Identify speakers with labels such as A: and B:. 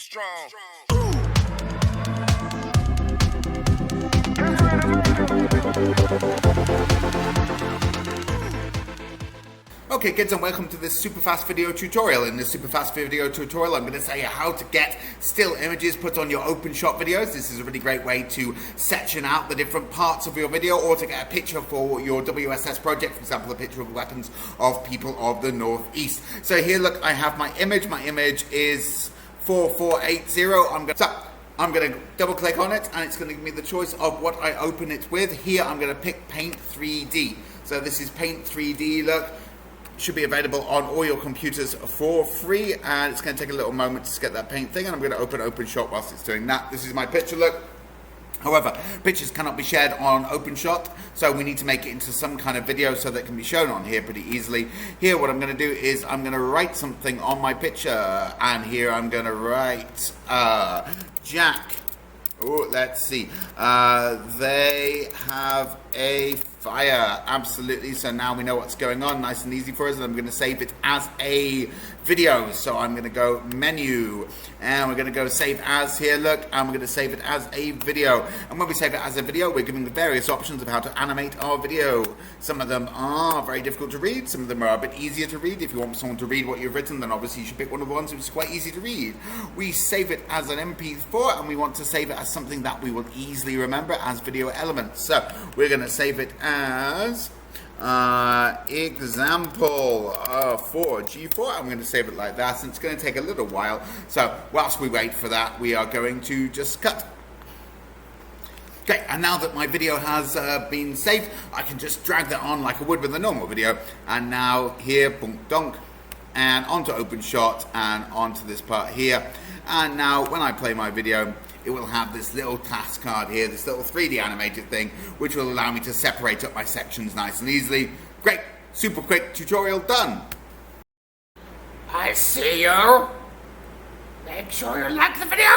A: strong.
B: Okay kids, and welcome to this super fast video tutorial. In this super fast video tutorial I'm going to tell you how to get still images put on your Openshot videos. This is a really great way to section out the different parts of your video, or to get a picture for your WSS project, for example a picture of weapons of people of the Northeast. So here look, I have my image is 4480. I'm going to double click on it and it's going to give me the choice of what I open it with. Here I'm going to pick Paint 3D. So this is Paint 3D, look. Should be available on all your computers for free, and it's going to take a little moment to get that paint thing, and I'm going to open Openshot whilst it's doing that. This is my picture, look. However, pictures cannot be shared on Openshot, so we need to make it into some kind of video so that it can be shown on here pretty easily. Here what I'm going to do is I'm going to write something on my picture, and here I'm going to write Jack. Oh, let's see. They have a fire. Absolutely. So now we know what's going on. Nice and easy for us. And I'm going to save it as a video. So I'm going to go menu, and we're going to go save as here. Look, and we're going to save it as a video. And when we save it as a video, we're giving the various options of how to animate our video. Some of them are very difficult to read. Some of them are a bit easier to read. If you want someone to read what you've written, then obviously you should pick one of the ones which is quite easy to read. We save it as an MP4, and we want to save it as something that we will easily remember as video elements. So we're going to save it as example 4G4. I'm going to save it like that, and it's going to take a little while. So whilst we wait for that, we are going to just cut. Okay, and now that my video has been saved, I can just drag that on like I would with a normal video. And now here, boom, donk, and onto Openshot and onto this part here. And now when I play my video, it will have this little task card here, this little 3D animated thing, which will allow me to separate up my sections nice and easily. Great, super quick tutorial done.
C: I see you. Make sure you like the video.